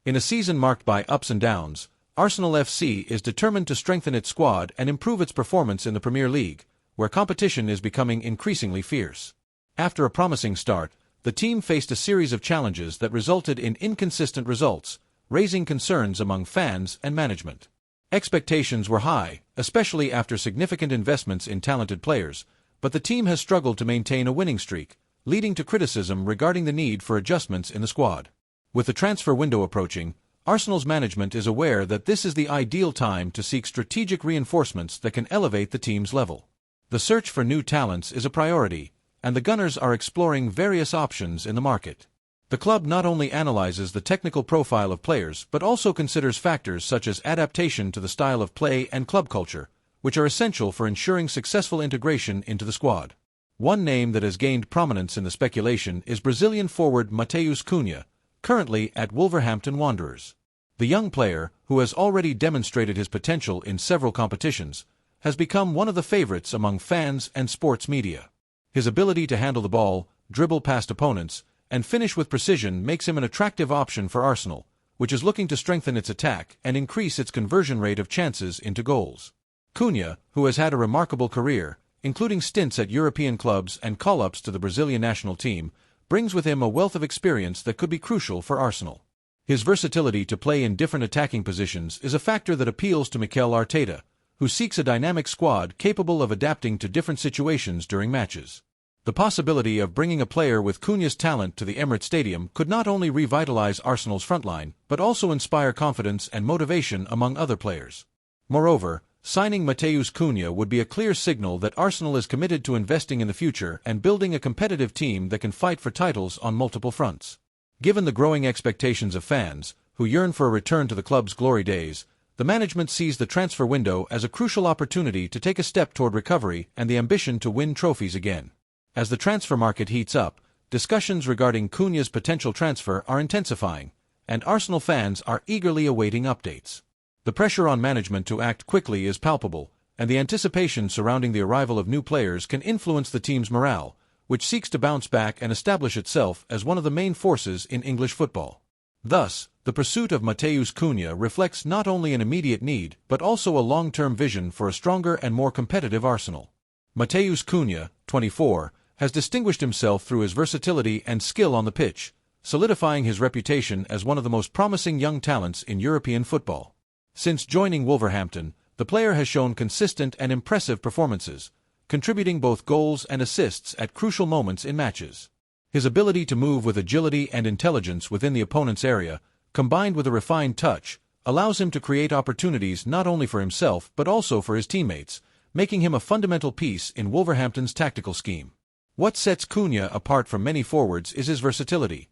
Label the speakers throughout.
Speaker 1: In a season marked by ups and downs, Arsenal FC is determined to strengthen its squad and improve its performance in the Premier League, where competition is becoming increasingly fierce. After a promising start, the team faced a series of challenges that resulted in inconsistent results, raising concerns among fans and management. Expectations were high, especially after significant investments in talented players, but the team has struggled to maintain a winning streak, leading to criticism regarding the need for adjustments in the squad. With the transfer window approaching, Arsenal's management is aware that this is the ideal time to seek strategic reinforcements that can elevate the team's level. The search for new talents is a priority, and the Gunners are exploring various options in the market. The club not only analyzes the technical profile of players but also considers factors such as adaptation to the style of play and club culture, which are essential for ensuring successful integration into the squad. One name that has gained prominence in the speculation is Brazilian forward Matheus Cunha, currently at Wolverhampton Wanderers. The young player, who has already demonstrated his potential in several competitions, has become one of the favorites among fans and sports media. His ability to handle the ball, dribble past opponents, and finish with precision makes him an attractive option for Arsenal, which is looking to strengthen its attack and increase its conversion rate of chances into goals. Cunha, who has had a remarkable career, including stints at European clubs and call-ups to the Brazilian national team, brings with him a wealth of experience that could be crucial for Arsenal. His versatility to play in different attacking positions is a factor that appeals to Mikel Arteta, who seeks a dynamic squad capable of adapting to different situations during matches. The possibility of bringing a player with Cunha's talent to the Emirates Stadium could not only revitalize Arsenal's frontline, but also inspire confidence and motivation among other players. Moreover, signing Matheus Cunha would be a clear signal that Arsenal is committed to investing in the future and building a competitive team that can fight for titles on multiple fronts. Given the growing expectations of fans, who yearn for a return to the club's glory days, the management sees the transfer window as a crucial opportunity to take a step toward recovery and the ambition to win trophies again. As the transfer market heats up, discussions regarding Cunha's potential transfer are intensifying, and Arsenal fans are eagerly awaiting updates. The pressure on management to act quickly is palpable, and the anticipation surrounding the arrival of new players can influence the team's morale, which seeks to bounce back and establish itself as one of the main forces in English football. Thus, the pursuit of Matheus Cunha reflects not only an immediate need but also a long-term vision for a stronger and more competitive Arsenal. Matheus Cunha, 24, has distinguished himself through his versatility and skill on the pitch, solidifying his reputation as one of the most promising young talents in European football. Since joining Wolverhampton, the player has shown consistent and impressive performances, contributing both goals and assists at crucial moments in matches. His ability to move with agility and intelligence within the opponent's area, combined with a refined touch, allows him to create opportunities not only for himself but also for his teammates, making him a fundamental piece in Wolverhampton's tactical scheme. What sets Cunha apart from many forwards is his versatility.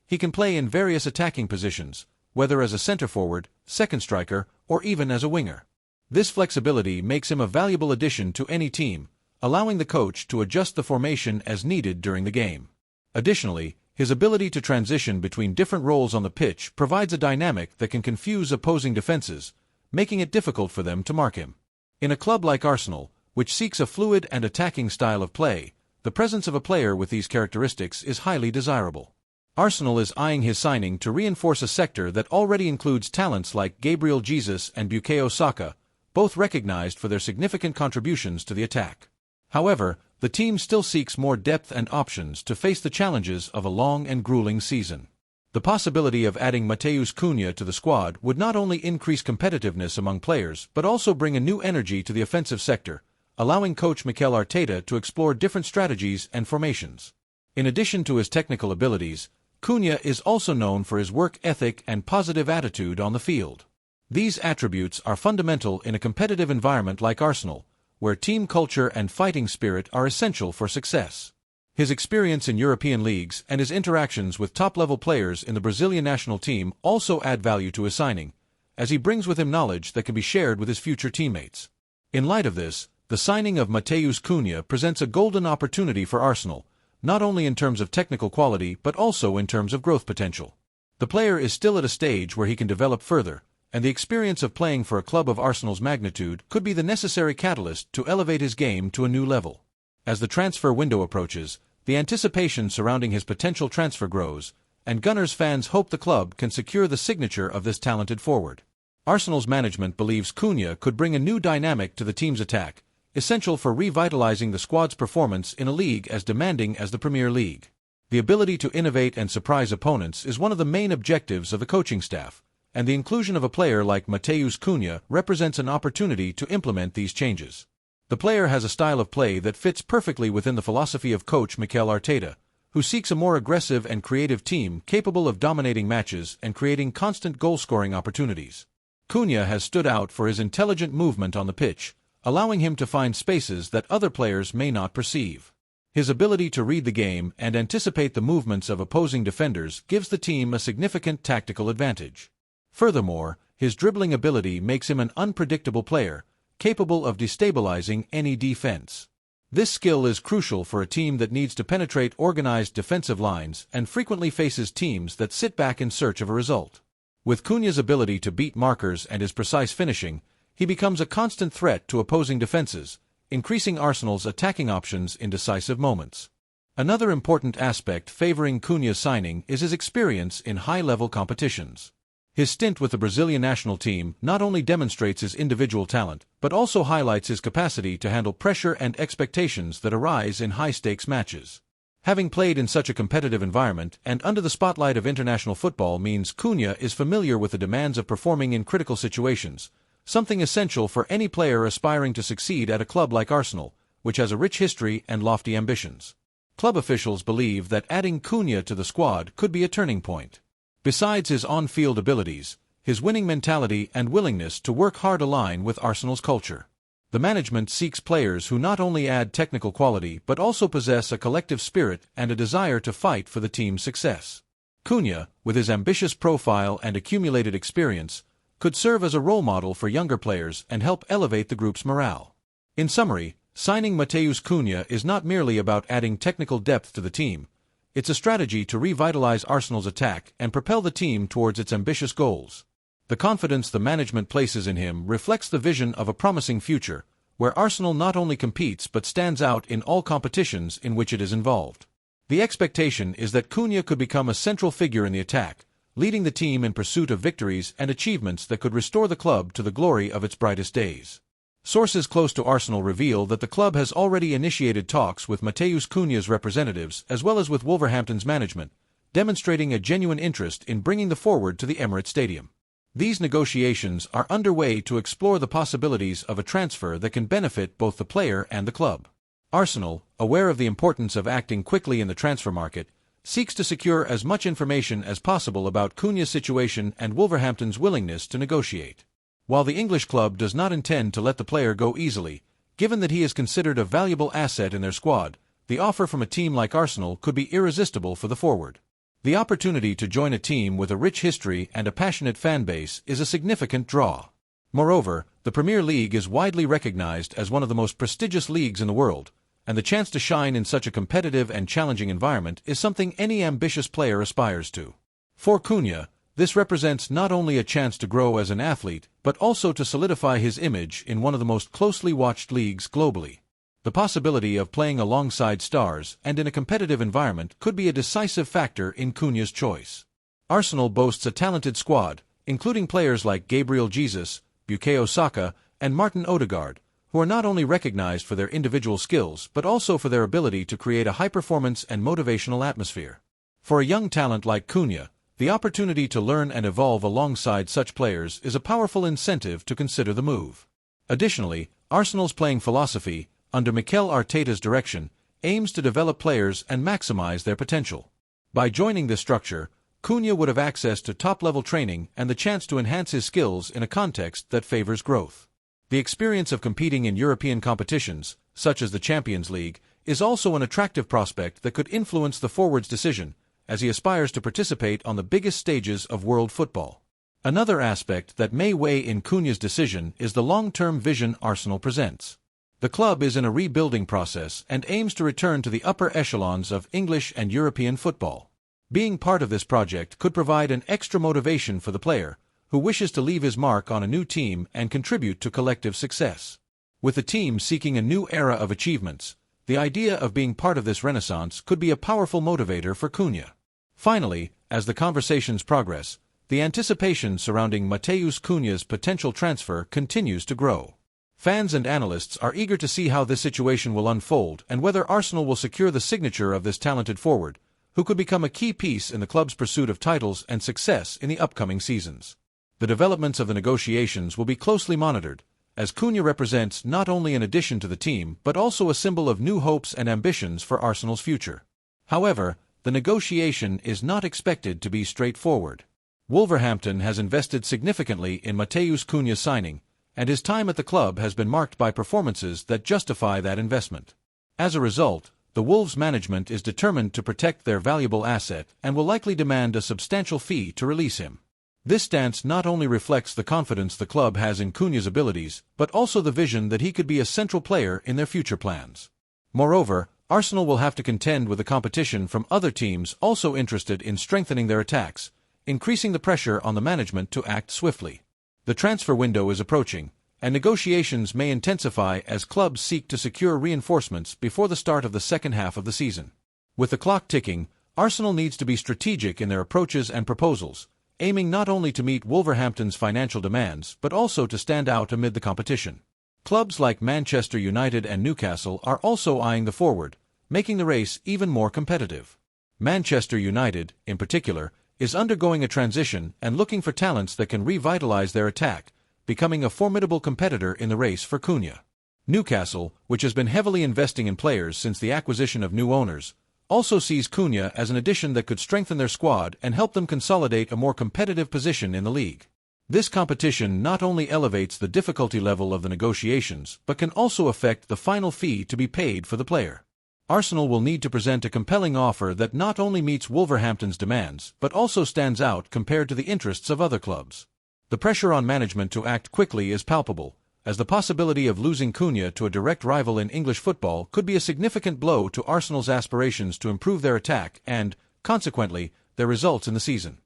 Speaker 1: He can play in various attacking positions, whether as a centre-forward, second striker, or even as a winger. This flexibility makes him a valuable addition to any team, allowing the coach to adjust the formation as needed during the game. Additionally, his ability to transition between different roles on the pitch provides a dynamic that can confuse opposing defenses, making it difficult for them to mark him. In a club like Arsenal, which seeks a fluid and attacking style of play, the presence of a player with these characteristics is highly desirable. Arsenal is eyeing his signing to reinforce a sector that already includes talents like Gabriel Jesus and Bukayo Saka, both recognized for their significant contributions to the attack. However, the team still seeks more depth and options to face the challenges of a long and grueling season. The possibility of adding Matheus Cunha to the squad would not only increase competitiveness among players but also bring a new energy to the offensive sector, allowing coach Mikel Arteta to explore different strategies and formations. In addition to his technical abilities, Cunha is also known for his work ethic and positive attitude on the field. These attributes are fundamental in a competitive environment like Arsenal, where team culture and fighting spirit are essential for success. His experience in European leagues and his interactions with top-level players in the Brazilian national team also add value to his signing, as he brings with him knowledge that can be shared with his future teammates. In light of this, the signing of Matheus Cunha presents a golden opportunity for Arsenal, not only in terms of technical quality but also in terms of growth potential. The player is still at a stage where he can develop further, and the experience of playing for a club of Arsenal's magnitude could be the necessary catalyst to elevate his game to a new level. As the transfer window approaches, the anticipation surrounding his potential transfer grows, and Gunners fans hope the club can secure the signature of this talented forward. Arsenal's management believes Cunha could bring a new dynamic to the team's attack, essential for revitalizing the squad's performance in a league as demanding as the Premier League. The ability to innovate and surprise opponents is one of the main objectives of the coaching staff, and the inclusion of a player like Matheus Cunha represents an opportunity to implement these changes. The player has a style of play that fits perfectly within the philosophy of coach Mikel Arteta, who seeks a more aggressive and creative team capable of dominating matches and creating constant goal-scoring opportunities. Cunha has stood out for his intelligent movement on the pitch, allowing him to find spaces that other players may not perceive. His ability to read the game and anticipate the movements of opposing defenders gives the team a significant tactical advantage. Furthermore, his dribbling ability makes him an unpredictable player, capable of destabilizing any defense. This skill is crucial for a team that needs to penetrate organized defensive lines and frequently faces teams that sit back in search of a result. With Cunha's ability to beat markers and his precise finishing, he becomes a constant threat to opposing defenses, increasing Arsenal's attacking options in decisive moments. Another important aspect favoring Cunha's signing is his experience in high-level competitions. His stint with the Brazilian national team not only demonstrates his individual talent, but also highlights his capacity to handle pressure and expectations that arise in high-stakes matches. Having played in such a competitive environment and under the spotlight of international football means Cunha is familiar with the demands of performing in critical situations, something essential for any player aspiring to succeed at a club like Arsenal, which has a rich history and lofty ambitions. Club officials believe that adding Cunha to the squad could be a turning point. Besides his on-field abilities, his winning mentality and willingness to work hard align with Arsenal's culture. The management seeks players who not only add technical quality but also possess a collective spirit and a desire to fight for the team's success. Cunha, with his ambitious profile and accumulated experience, could serve as a role model for younger players and help elevate the group's morale. In summary, signing Matheus Cunha is not merely about adding technical depth to the team. It's a strategy to revitalize Arsenal's attack and propel the team towards its ambitious goals. The confidence the management places in him reflects the vision of a promising future, where Arsenal not only competes but stands out in all competitions in which it is involved. The expectation is that Cunha could become a central figure in the attack, leading the team in pursuit of victories and achievements that could restore the club to the glory of its brightest days. Sources close to Arsenal reveal that the club has already initiated talks with Matheus Cunha's representatives as well as with Wolverhampton's management, demonstrating a genuine interest in bringing the forward to the Emirates Stadium. These negotiations are underway to explore the possibilities of a transfer that can benefit both the player and the club. Arsenal, aware of the importance of acting quickly in the transfer market, seeks to secure as much information as possible about Cunha's situation and Wolverhampton's willingness to negotiate. While the English club does not intend to let the player go easily, given that he is considered a valuable asset in their squad, the offer from a team like Arsenal could be irresistible for the forward. The opportunity to join a team with a rich history and a passionate fan base is a significant draw. Moreover, the Premier League is widely recognized as one of the most prestigious leagues in the world, and the chance to shine in such a competitive and challenging environment is something any ambitious player aspires to. For Cunha, this represents not only a chance to grow as an athlete, but also to solidify his image in one of the most closely watched leagues globally. The possibility of playing alongside stars and in a competitive environment could be a decisive factor in Cunha's choice. Arsenal boasts a talented squad, including players like Gabriel Jesus, Bukayo Saka, and Martin Odegaard, who are not only recognized for their individual skills but also for their ability to create a high-performance and motivational atmosphere. For a young talent like Cunha, the opportunity to learn and evolve alongside such players is a powerful incentive to consider the move. Additionally, Arsenal's playing philosophy, under Mikel Arteta's direction, aims to develop players and maximize their potential. By joining this structure, Cunha would have access to top-level training and the chance to enhance his skills in a context that favors growth. The experience of competing in European competitions, such as the Champions League, is also an attractive prospect that could influence the forward's decision, as he aspires to participate on the biggest stages of world football. Another aspect that may weigh in Cunha's decision is the long-term vision Arsenal presents. The club is in a rebuilding process and aims to return to the upper echelons of English and European football. Being part of this project could provide an extra motivation for the player, who wishes to leave his mark on a new team and contribute to collective success. With the team seeking a new era of achievements, the idea of being part of this renaissance could be a powerful motivator for Cunha. Finally, as the conversations progress, the anticipation surrounding Matheus Cunha's potential transfer continues to grow. Fans and analysts are eager to see how this situation will unfold and whether Arsenal will secure the signature of this talented forward, who could become a key piece in the club's pursuit of titles and success in the upcoming seasons. The developments of the negotiations will be closely monitored, as Cunha represents not only an addition to the team but also a symbol of new hopes and ambitions for Arsenal's future. However, the negotiation is not expected to be straightforward. Wolverhampton has invested significantly in Matheus Cunha's signing, and his time at the club has been marked by performances that justify that investment. As a result, the Wolves management is determined to protect their valuable asset and will likely demand a substantial fee to release him. This stance not only reflects the confidence the club has in Cunha's abilities, but also the vision that he could be a central player in their future plans. Moreover, Arsenal will have to contend with the competition from other teams also interested in strengthening their attacks, increasing the pressure on the management to act swiftly. The transfer window is approaching, and negotiations may intensify as clubs seek to secure reinforcements before the start of the second half of the season. With the clock ticking, Arsenal needs to be strategic in their approaches and proposals, aiming not only to meet Wolverhampton's financial demands but also to stand out amid the competition. Clubs like Manchester United and Newcastle are also eyeing the forward, making the race even more competitive. Manchester United, in particular, is undergoing a transition and looking for talents that can revitalize their attack, becoming a formidable competitor in the race for Cunha. Newcastle, which has been heavily investing in players since the acquisition of new owners, also sees Cunha as an addition that could strengthen their squad and help them consolidate a more competitive position in the league. This competition not only elevates the difficulty level of the negotiations but can also affect the final fee to be paid for the player. Arsenal will need to present a compelling offer that not only meets Wolverhampton's demands but also stands out compared to the interests of other clubs. The pressure on management to act quickly is palpable, as the possibility of losing Cunha to a direct rival in English football could be a significant blow to Arsenal's aspirations to improve their attack and, consequently, their results in the season.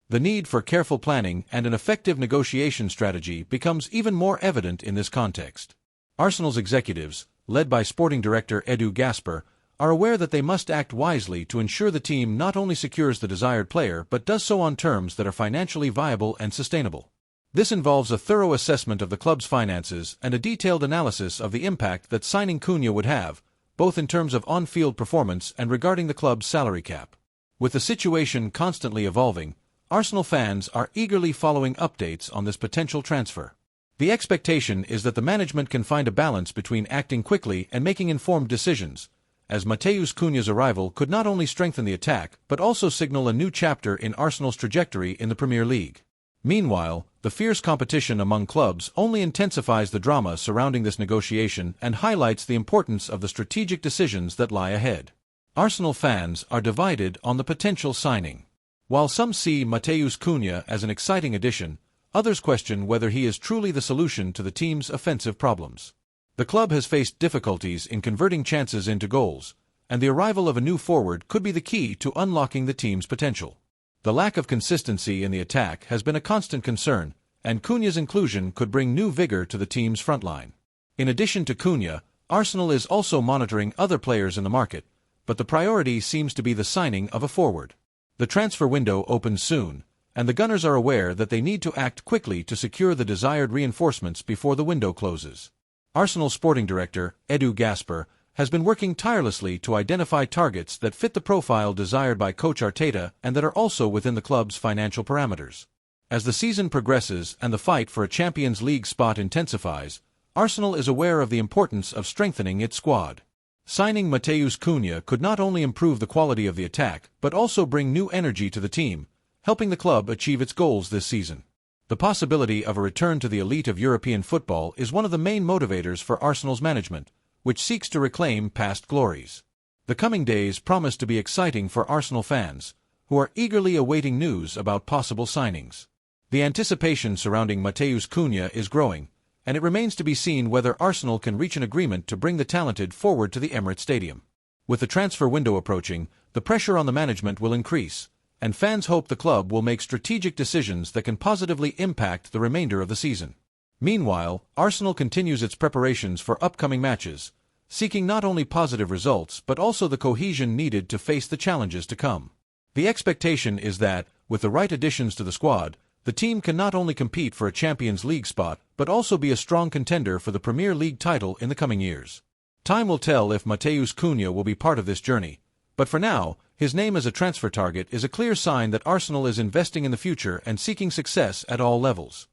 Speaker 1: The need for careful planning and an effective negotiation strategy becomes even more evident in this context. Arsenal's executives, led by sporting director Edu Gaspar, are aware that they must act wisely to ensure the team not only secures the desired player but does so on terms that are financially viable and sustainable. This involves a thorough assessment of the club's finances and a detailed analysis of the impact that signing Cunha would have, both in terms of on-field performance and regarding the club's salary cap. With the situation constantly evolving, Arsenal fans are eagerly following updates on this potential transfer. The expectation is that the management can find a balance between acting quickly and making informed decisions, as Matheus Cunha's arrival could not only strengthen the attack but also signal a new chapter in Arsenal's trajectory in the Premier League. Meanwhile, the fierce competition among clubs only intensifies the drama surrounding this negotiation and highlights the importance of the strategic decisions that lie ahead. Arsenal fans are divided on the potential signing. While some see Matheus Cunha as an exciting addition, others question whether he is truly the solution to the team's offensive problems. The club has faced difficulties in converting chances into goals, and the arrival of a new forward could be the key to unlocking the team's potential. The lack of consistency in the attack has been a constant concern, and Cunha's inclusion could bring new vigor to the team's frontline. In addition to Cunha, Arsenal is also monitoring other players in the market, but the priority seems to be the signing of a forward. The transfer window opens soon, and the Gunners are aware that they need to act quickly to secure the desired reinforcements before the window closes. Arsenal sporting director Edu Gaspar has been working tirelessly to identify targets that fit the profile desired by coach Arteta and that are also within the club's financial parameters. As the season progresses and the fight for a Champions League spot intensifies, Arsenal is aware of the importance of strengthening its squad. Signing Matheus Cunha could not only improve the quality of the attack but also bring new energy to the team, helping the club achieve its goals this season. The possibility of a return to the elite of European football is one of the main motivators for Arsenal's management, which seeks to reclaim past glories. The coming days promise to be exciting for Arsenal fans, who are eagerly awaiting news about possible signings. The anticipation surrounding Matheus Cunha is growing, and it remains to be seen whether Arsenal can reach an agreement to bring the talented forward to the Emirates Stadium. With the transfer window approaching, the pressure on the management will increase, and fans hope the club will make strategic decisions that can positively impact the remainder of the season. Meanwhile, Arsenal continues its preparations for upcoming matches, seeking not only positive results but also the cohesion needed to face the challenges to come. The expectation is that, with the right additions to the squad, the team can not only compete for a Champions League spot but also be a strong contender for the Premier League title in the coming years. Time will tell if Matheus Cunha will be part of this journey, but for now, his name as a transfer target is a clear sign that Arsenal is investing in the future and seeking success at all levels.